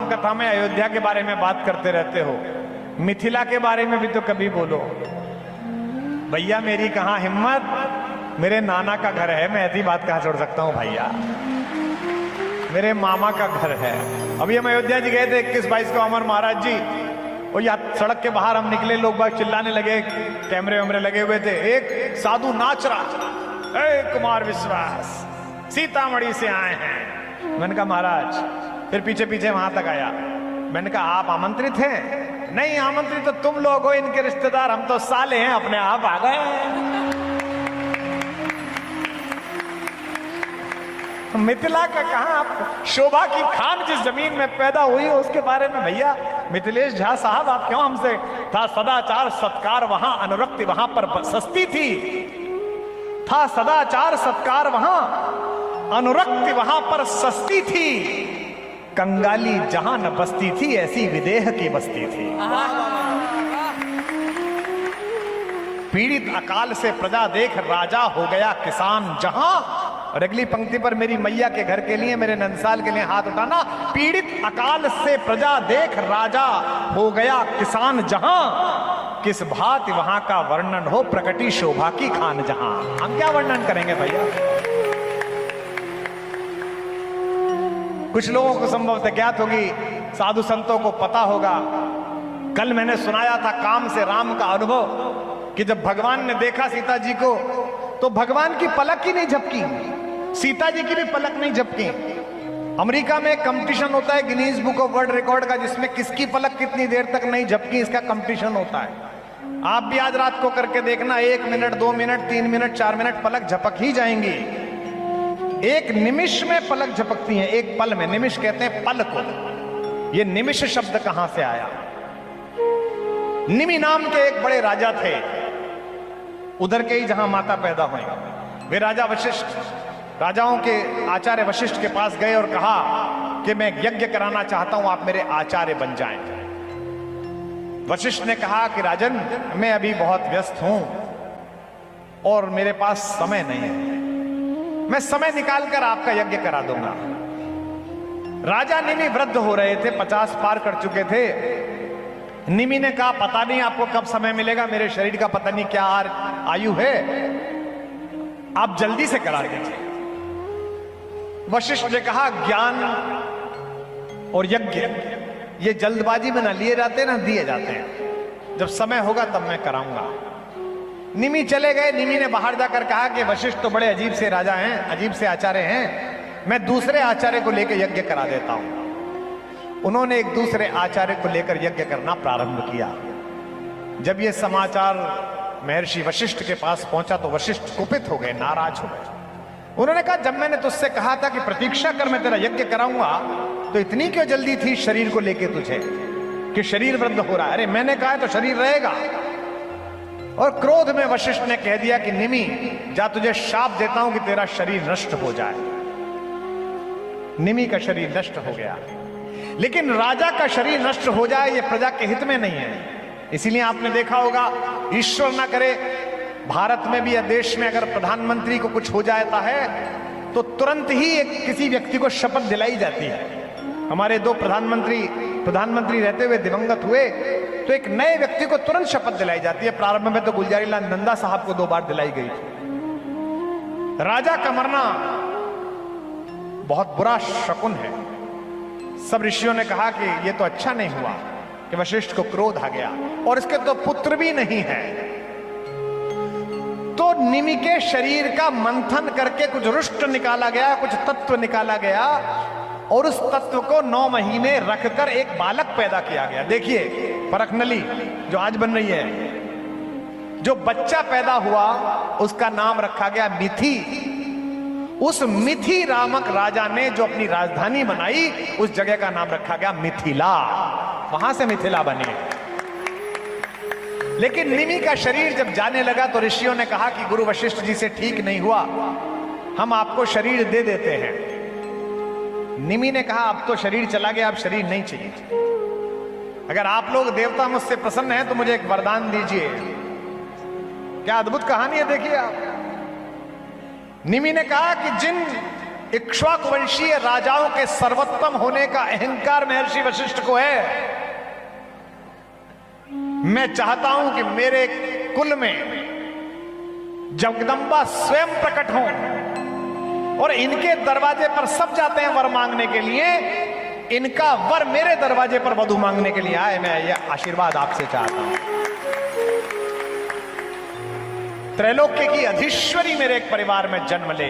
कथा में अयोध्या के बारे में बात करते रहते हो, मिथिला के बारे में भी तो कभी बोलो। भैया मेरी कहां हिम्मत, मेरे नाना का घर है, मैं ऐसी बात कहां छोड़ सकता हूं भैया, मेरे मामा का घर है। अभी हम अयोध्या जी गए थे 21-22 को, अमर महाराज जी, और यहाँ सड़क के बाहर हम निकले, लोग बाग चिल्लाने लगे, कैमरे वैमरे लगे हुए थे। एक साधु नाच रहा, ए कुमार विश्वास सीतामढ़ी से आए हैं। मैंने कहा महाराज, फिर पीछे पीछे वहां तक आया। मैंने कहा आप आमंत्रित हैं? नहीं आमंत्रित तो तुम लोग हो, इनके रिश्तेदार, हम तो साले हैं, अपने आप आ गए। मिथिला का कहां आप, शोभा की खान जिस जमीन में पैदा हुई हो उसके बारे में भैया मिथिलेश झा साहब आप क्यों हमसे, था सदाचार सत्कार वहां, अनुरक्ति वहां पर सस्ती थी, था सदाचार सत्कार वहां, अनुरक्ति वहां पर सस्ती थी, कंगाली जहां न बसती थी ऐसी विदेह की बस्ती थी। पीड़ित अकाल से प्रजा देख राजा हो गया किसान जहां। और अगली पंक्ति पर मेरी मैया के घर के लिए, मेरे नंदसाल के लिए हाथ उठाना। पीड़ित अकाल से प्रजा देख राजा हो गया किसान जहां, किस भांति वहां का वर्णन हो प्रकटी शोभा की खान जहां। हम क्या वर्णन करेंगे भैया। कुछ लोगों को संभवतः ज्ञात होगी, साधु संतों को पता होगा। कल मैंने सुनाया था काम से राम का अनुभव, कि जब भगवान ने देखा सीता जी को तो भगवान की पलक ही नहीं झपकी, सीता जी की भी पलक नहीं झपकी। अमेरिका में कंपटीशन होता है Guinness book of world record का, जिसमें किसकी पलक कितनी देर तक नहीं झपकी इसका कंपटीशन होता है। आप भी आज रात को करके देखना, 1 मिनट 2 मिनट 3 मिनट 4 मिनट पलक झपक ही जाएंगी। एक निमिष में पलक झपकती है, एक पल में। निमिष कहते हैं पल को। ये निमिष शब्द कहां से आया? निमि नाम के एक बड़े राजा थे, उधर के ही जहां माता पैदा हुई। वे राजा वशिष्ठ, राजाओं के आचार्य वशिष्ठ के पास गए और कहा कि मैं यज्ञ कराना चाहता हूं, आप मेरे आचार्य बन जाएं। वशिष्ठ ने कहा कि राजन मैं अभी बहुत व्यस्त हूं और मेरे पास समय नहीं है, मैं समय निकालकर आपका यज्ञ करा दूंगा। राजा निमि वृद्ध हो रहे थे, 50 पार कर चुके थे। निमि ने कहा पता नहीं आपको कब समय मिलेगा, मेरे शरीर का पता नहीं क्या आयु है, आप जल्दी से करा दीजिए। वशिष्ठ ने कहा ज्ञान और यज्ञ ये जल्दबाजी में ना लिए जाते ना दिए जाते हैं, जब समय होगा तब मैं कराऊंगा। निमि चले गए। निमि ने बाहर जाकर कहा कि वशिष्ठ तो बड़े अजीब से राजा हैं, अजीब से आचार्य हैं, मैं दूसरे आचार्य को लेकर यज्ञ करा देता हूं। उन्होंने एक दूसरे आचार्य को लेकर यज्ञ करना प्रारंभ किया। जब यह समाचार महर्षि वशिष्ठ के पास पहुंचा तो वशिष्ठ कुपित हो गए, नाराज हो गए। उन्होंने कहा जब मैंने तुझसे कहा था कि प्रतीक्षा कर मैं तेरा यज्ञ कराऊंगा, तो इतनी क्यों जल्दी थी शरीर को लेके तुझे, कि शरीर वृद्ध हो रहा है। अरे मैंने कहा तो शरीर रहेगा। और क्रोध में वशिष्ठ ने कह दिया कि निमि जा तुझे शाप देता हूं कि तेरा शरीर नष्ट हो जाए। निमि का शरीर नष्ट हो गया, लेकिन राजा का शरीर नष्ट हो जाए ये प्रजा के हित में नहीं है। इसीलिए आपने देखा होगा, ईश्वर ना करे भारत में भी या देश में अगर प्रधानमंत्री को कुछ हो जाता है तो तुरंत ही एक किसी व्यक्ति को शपथ दिलाई जाती है। हमारे 2 प्रधानमंत्री रहते हुए दिवंगत हुए तो एक नए व्यक्ति को तुरंत शपथ दिलाई जाती है। प्रारंभ में तो गुलजारी लाल नंदा साहब को 2 बार दिलाई गई थी। राजा का मरना बहुत बुरा शकुन है। सब ऋषियों ने कहा कि यह तो अच्छा नहीं हुआ कि वशिष्ठ को क्रोध आ गया, और इसके तो पुत्र भी नहीं है। तो निमि के शरीर का मंथन करके कुछ रुष्ट निकाला गया, कुछ तत्व निकाला गया, और उस तत्व को 9 महीने रखकर एक बालक पैदा किया गया। देखिए परखनली जो आज बन रही है, जो बच्चा पैदा हुआ उसका नाम रखा गया मिथि। उस मिथि नामक राजा ने जो अपनी राजधानी बनाई, उस जगह का नाम रखा गया मिथिला। वहां से मिथिला बनी। लेकिन निमि का शरीर जब जाने लगा तो ऋषियों ने कहा कि गुरु वशिष्ठ जी से ठीक नहीं हुआ, हम आपको शरीर दे देते हैं। निमि ने कहा अब तो शरीर चला गया, अब शरीर नहीं चाहिए। अगर आप लोग देवता मुझसे प्रसन्न हैं तो मुझे एक वरदान दीजिए। क्या अद्भुत कहानी है, देखिए आप। निमि ने कहा कि जिन इक्ष्वाकु वंशीय राजाओं के सर्वोत्तम होने का अहंकार महर्षि वशिष्ठ को है। मैं चाहता हूं कि मेरे कुल में जगदंबा स्वयं प्रकट हों और इनके दरवाजे पर सब जाते हैं वर मांगने के लिए, इनका वर मेरे दरवाजे पर वधु मांगने के लिए आए। मैं यह आशीर्वाद आपसे चाहता हूं। त्रैलोक्य की अधीश्वरी मेरे एक परिवार में जन्म ले।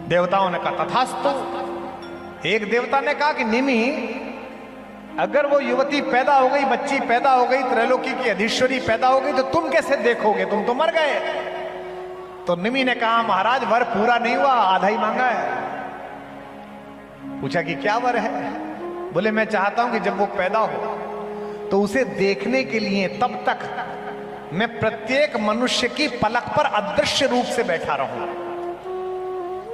देवताओं ने कहा तथास्तु। एक देवता ने कहा कि निमि, अगर वो युवती पैदा हो गई, बच्ची पैदा हो गई, त्रैलोकी की अधीश्वरी पैदा हो गई, तो तुम कैसे देखोगे? तुम तो मर गए। तो निमि ने कहा महाराज वर पूरा नहीं हुआ, आधा ही मांगा है। पूछा कि क्या वर है? बोले मैं चाहता हूं कि जब वो पैदा हो तो उसे देखने के लिए तब तक मैं प्रत्येक मनुष्य की पलक पर अदृश्य रूप से बैठा रहूं।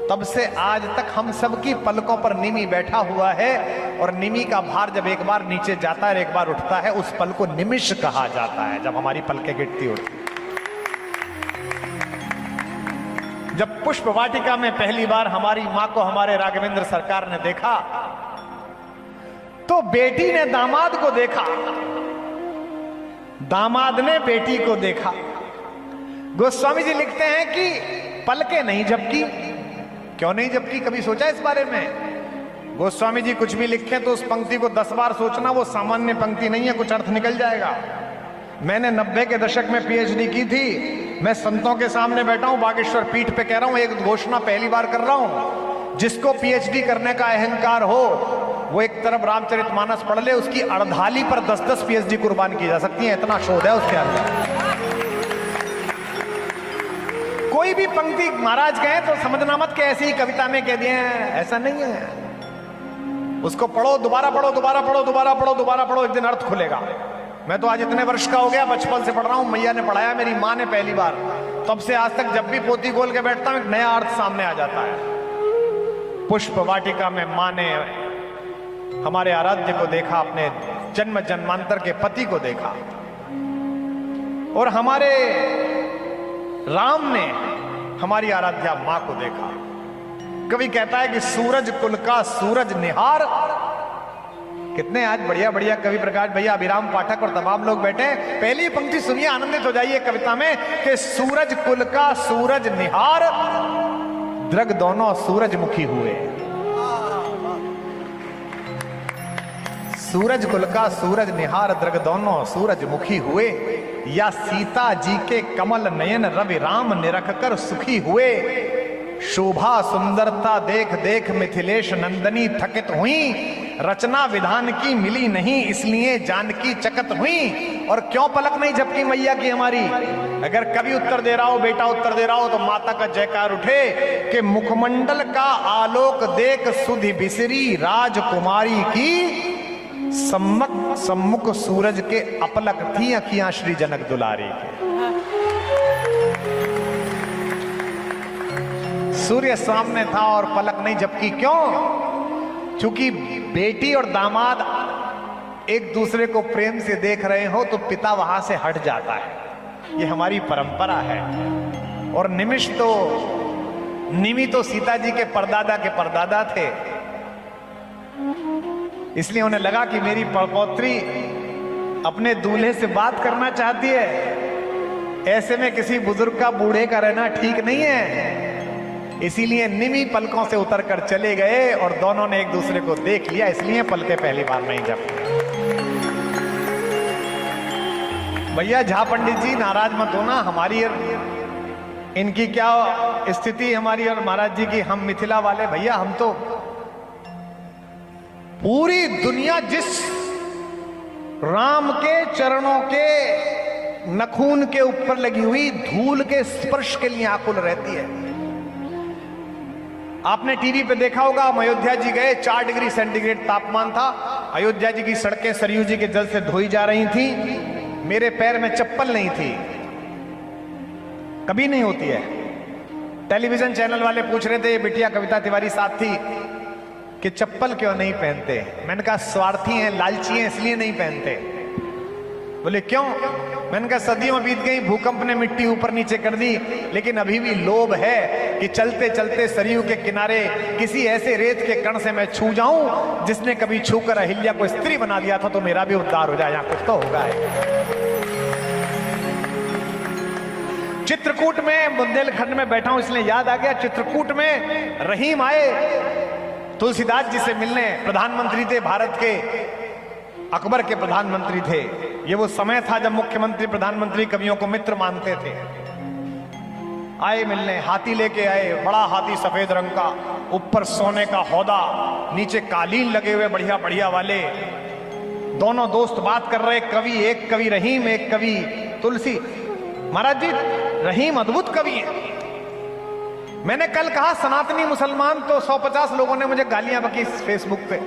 तब से आज तक हम सबकी पलकों पर निमि बैठा हुआ है, और निमि का भार जब एक बार नीचे जाता है, एक बार उठता है, उस पल को निमिष कहा जाता है, जब हमारी पलकें गिरती उठती। जब पुष्प वाटिका में पहली बार हमारी मां को हमारे राघवेंद्र सरकार ने देखा, तो बेटी ने दामाद को देखा, दामाद ने बेटी को देखा। गोस्वामी जी लिखते हैं कि पलके नहीं झपकी। क्यों नहीं झपकी? कभी सोचा इस बारे में? गोस्वामी जी कुछ भी लिखे तो उस पंक्ति को 10 बार सोचना, वो सामान्य पंक्ति नहीं है, कुछ अर्थ निकल जाएगा। मैंने 90 के दशक में पीएचडी की थी। मैं संतों के सामने बैठा हूं, बागेश्वर पीठ पे कह रहा हूं, एक घोषणा पहली बार कर रहा हूं। जिसको पीएचडी करने का अहंकार हो वो एक तरफ रामचरितमानस पढ़ ले, उसकी अर्धाली पर 10-10 पीएचडी कुर्बान की जा सकती है, इतना शोध है उसके अंदर। कोई भी पंक्ति महाराज कहे तो समझना मत कि ऐसी ही कविता में कह दिए हैं, ऐसा नहीं है। उसको पढ़ो, दोबारा पढ़ो, दोबारा पढ़ो, दोबारा पढ़ो, दोबारा पढ़ो, एक दिन अर्थ खुलेगा। मैं तो आज इतने वर्ष का हो गया, बचपन से पढ़ रहा हूं, मैया ने पढ़ाया, मेरी मां ने पहली बार, तब से आज तक जब भी पोथी खोल के बैठता हूं एक नया अर्थ सामने आ जाता है। पुष्प वाटिका में मां ने हमारे आराध्य को देखा, अपने जन्म जन्मांतर के पति को देखा, और हमारे राम ने हमारी आराध्या मां को देखा। कवि कहता है कि सूरज कुल का सूरज निहार। कितने आज बढ़िया बढ़िया कवि प्रकाश भैया, अभिराम पाठक और तमाम लोग बैठे। पहली पंक्ति सुनिए, आनंदित हो जाइए कविता में कि सूरज कुल का सूरज निहार, द्रग दोनों सूरजमुखी हुए। सूरज कुल का सूरज निहार, द्रग दोनों सूरजमुखी हुए। या सीता जी के कमल नयन रवि राम निरख कर सुखी हुए। शोभा सुंदरता देख देख मिथिलेश नंदनी थकित हुई। रचना विधान की मिली नहीं, इसलिए जानकी चकित हुई। और क्यों पलक नहीं झपकी मैया की हमारी? अगर कभी उत्तर दे रहा हो, बेटा उत्तर दे रहा हो, तो माता का जयकार उठे कि मुखमंडल का आलोक देख सुधि बिसरी राजकुमारी की। सम्मुख सूरज के अपलक थी अखियां श्री जनक दुलारी के। सूर्य सामने था और पलक नहीं झपकी। क्यों? क्योंकि बेटी और दामाद एक दूसरे को प्रेम से देख रहे हो तो पिता वहां से हट जाता है। ये हमारी परंपरा है। और निमि तो सीता जी के परदादा के परदादा थे, इसलिए उन्हें लगा कि मेरी पौत्री अपने दूल्हे से बात करना चाहती है। ऐसे में किसी बुजुर्ग का बूढ़े का रहना ठीक नहीं है। इसीलिए निमि पलकों से उतरकर चले गए और दोनों ने एक दूसरे को देख लिया, इसलिए पलके पहली बार नहीं झपकी। भैया झा पंडित जी नाराज मत होना, हमारी और इनकी क्या स्थिति, हमारी और महाराज जी की। हम मिथिला वाले भैया, हम तो पूरी दुनिया जिस राम के चरणों के नखून के ऊपर लगी हुई धूल के स्पर्श के लिए आकुल रहती है। आपने टीवी पे देखा होगा, हम अयोध्या जी गए, 4 डिग्री सेंटीग्रेड तापमान था। अयोध्या जी की सड़कें सरयू जी के जल से धोई जा रही थी। मेरे पैर में चप्पल नहीं थी, कभी नहीं होती है। टेलीविजन चैनल वाले पूछ रहे थे, बिटिया कविता तिवारी साथ थी, कि चप्पल क्यों नहीं पहनते। मैंने कहा स्वार्थी हैं, लालची हैं, इसलिए नहीं पहनते। बोले क्यों? मैंने कहा सदियों बीत गई, भूकंप ने मिट्टी ऊपर नीचे कर दी, लेकिन अभी भी लोभ है कि चलते चलते सरयू के किनारे किसी ऐसे रेत के कण से मैं छू जाऊं जिसने कभी छूकर अहिल्या को स्त्री बना दिया था, तो मेरा भी उद्धार हो जाए। यहां कुछ तो होगा। चित्रकूट में, बुंदेलखंड में बैठा हूं इसलिए याद आ गया, चित्रकूट में रहीम आए तुलसीदास जी से मिलने। प्रधानमंत्री थे भारत के, अकबर के प्रधानमंत्री थे। ये वो समय था जब मुख्यमंत्री प्रधानमंत्री कवियों को मित्र मानते थे। आए मिलने, हाथी लेके आए, बड़ा हाथी सफेद रंग का, ऊपर सोने का हौदा, नीचे कालीन लगे हुए बढ़िया बढ़िया वाले। दोनों दोस्त बात कर रहे, कवि, एक कवि रहीम, एक कवि तुलसी। महाराज जी, रहीम अद्भुत कवि है। मैंने कल कहा सनातनी मुसलमान, तो 150 लोगों ने मुझे गालियां बकी फेसबुक पे।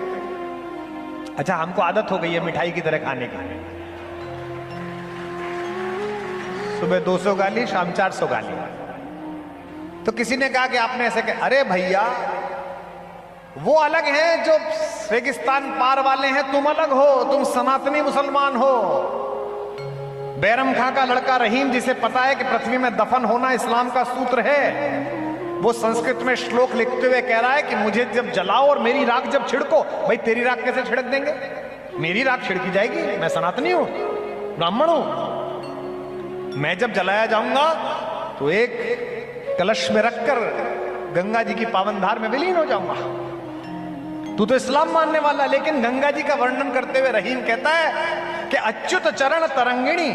अच्छा, हमको आदत हो गई है मिठाई की तरह खाने की। सुबह 200 गाली, शाम 400 गाली। तो किसी ने कहा कि आपने ऐसे कहा। अरे भैया, वो अलग हैं जो रेगिस्तान पार वाले हैं, तुम अलग हो, तुम सनातनी मुसलमान हो। बैरम खां का लड़का रहीम, जिसे पता है कि पृथ्वी में दफन होना इस्लाम का सूत्र है, वो संस्कृत में श्लोक लिखते हुए कह रहा है कि मुझे जब जलाओ और मेरी राख जब छिड़को। भाई तेरी राख कैसे छिड़क देंगे? मेरी राख छिड़की जाएगी, मैं सनातनी हूं, ब्राह्मण हूं। मैं जब जलाया जाऊंगा तो एक कलश में रखकर गंगा जी की पावन धार में विलीन हो जाऊंगा। तू तो इस्लाम मानने वाला। लेकिन गंगा जी का वर्णन करते हुए रहीम कहता है कि अच्युत चरण तरंगिणी,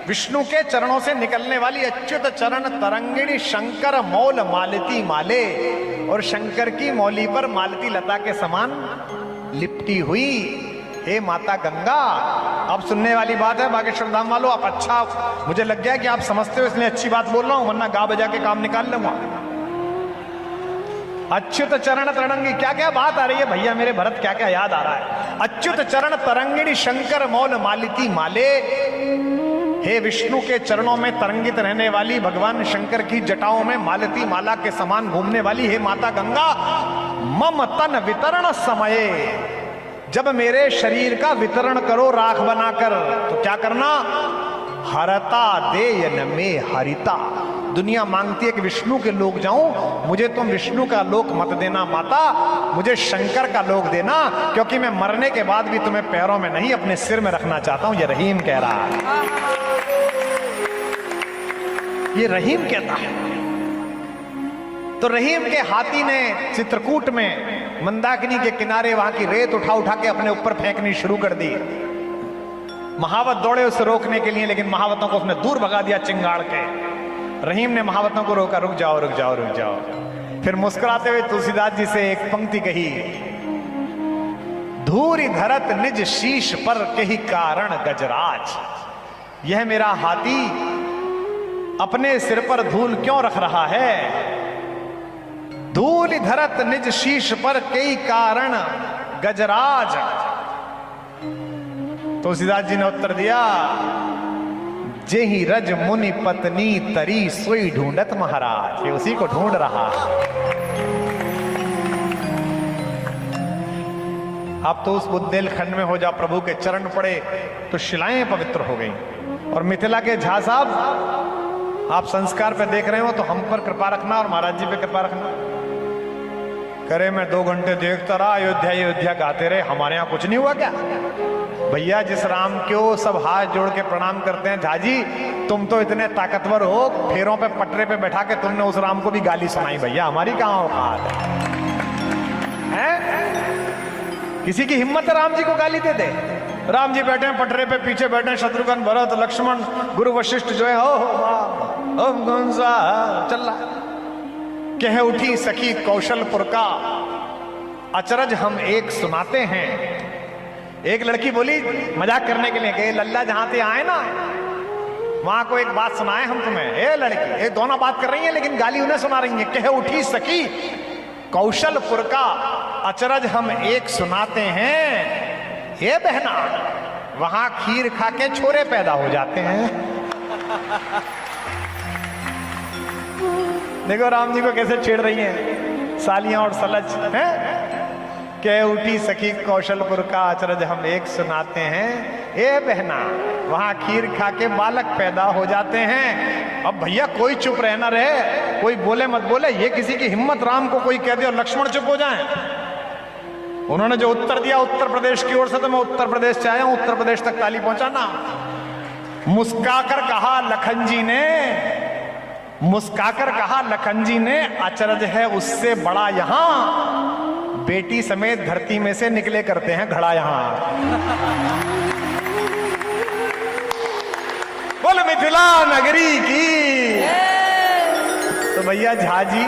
विष्णु के चरणों से निकलने वाली अच्युत चरण तरंगिणी, शंकर मौल मालती माले, और शंकर की मौली पर मालती लता के समान लिपटी हुई हे माता गंगा। अब सुनने वाली बात है बागेश्वर धाम वालों, आप अच्छा, मुझे लग गया कि आप समझते हो इसलिए अच्छी बात बोल रहा हूं, वरना गा बजा के काम निकाल लूंगा। अच्युत चरण तरंगी, क्या क्या बात आ रही है भैया मेरे भरत, क्या क्या याद आ रहा है। अच्युत चरण तरंगिणी शंकर मौल मालिती माले, हे विष्णु के चरणों में तरंगित रहने वाली, भगवान शंकर की जटाओं में मालती माला के समान घूमने वाली हे माता गंगा, मम तन वितरण समये, जब मेरे शरीर का वितरण करो राख बनाकर, तो क्या करना? हरता देयन में हरिता। दुनिया मांगती है कि विष्णु के लोक जाऊं, मुझे तुम विष्णु का लोक मत देना माता, मुझे शंकर का लोक देना, क्योंकि मैं मरने के बाद भी तुम्हें पैरों में नहीं अपने सिर में रखना चाहता हूं। ये रहीम कह रहा है, ये रहीम कहता है। तो रहीम के हाथी ने चित्रकूट में मंदाकिनी के किनारे वहां की रेत उठा उठा के अपने ऊपर फेंकनी शुरू कर दी। महावत दौड़े उसे रोकने के लिए, लेकिन महावतों को उसने दूर भगा दिया चिंगाड़ के। रहीम ने महावतों को रोका, रुक जाओ रुक जाओ रुक जाओ। फिर मुस्कुराते हुए तुलसीदास जी से एक पंक्ति कही, धूरी धरत निज शीश पर कही कारण गजराज। यह मेरा हाथी अपने सिर पर धूल क्यों रख रहा है? धूल धरत निज शीश पर कई कारण गजराज। तुलसीदास जी ने उत्तर दिया, जेहि रज मुनि पत्नी तरी सोई ढूंढत महाराज। ये उसी को ढूंढ रहा। आप तो उस बुंदेलखंड में हो जा प्रभु के चरण पड़े तो शिलाएं पवित्र हो गई। और मिथिला के झा साहब, आप संस्कार पे देख रहे हो तो हम पर कृपा रखना और महाराज जी पे कृपा रखना। करे मैं 2 घंटे देखता रहा, अयोध्या अयोध्या गाते रहे, हमारे यहाँ कुछ नहीं हुआ क्या? भैया जिस राम को सब हाथ जोड़ के प्रणाम करते हैं, झाजी तुम तो इतने ताकतवर हो, फेरों पे पटरे पे बैठा के तुमने उस राम को भी गाली सुनाई। भैया हमारी कहाँ औकात है? किसी की हिम्मत है राम जी को गाली दे दे? राम जी बैठे हैं पटरे पे, पीछे बैठे हैं शत्रुघ्न भरत लक्ष्मण गुरु वशिष्ठ जो है, ओम कौन सा चल रहा। कह उठी सखी कौशलपुर का अचरज हम एक सुनाते हैं। एक लड़की बोली मजाक करने के लिए गए, लल्ला जहां से आए ना वहां को एक बात सुनाए हम तुम्हें। ए लड़की, ये दोनों बात कर रही हैं लेकिन गाली उन्हें सुना रही है। कह उठी सखी कौशलपुर का अचरज हम एक सुनाते हैं। ये बहना, वहां खीर खा के छोरे पैदा हो जाते हैं। देखो राम जी को कैसे छेड़ रही हैं सालियां और सलज हैं। कह उठी सखी कौशलपुर का अचरज हम एक सुनाते हैं, ए बहना वहां खीर खा के बालक पैदा हो जाते हैं। अब भैया कोई चुप रहना रहे, कोई बोले मत बोले, ये किसी की हिम्मत राम को कोई कह दे और लक्ष्मण चुप हो जाए। उन्होंने जो उत्तर दिया उत्तर प्रदेश की ओर से, तो मैं उत्तर प्रदेश से आया हूं, उत्तर प्रदेश तक ताली पहुंचाना। मुस्काकर कहा लखन जी ने, मुस्काकर कहा लखन जी ने, अचरज है उससे बड़ा यहां बेटी समेत धरती में से निकले करते हैं घड़ा यहां। बोल मिथिला नगरी की। तो भैया झाजी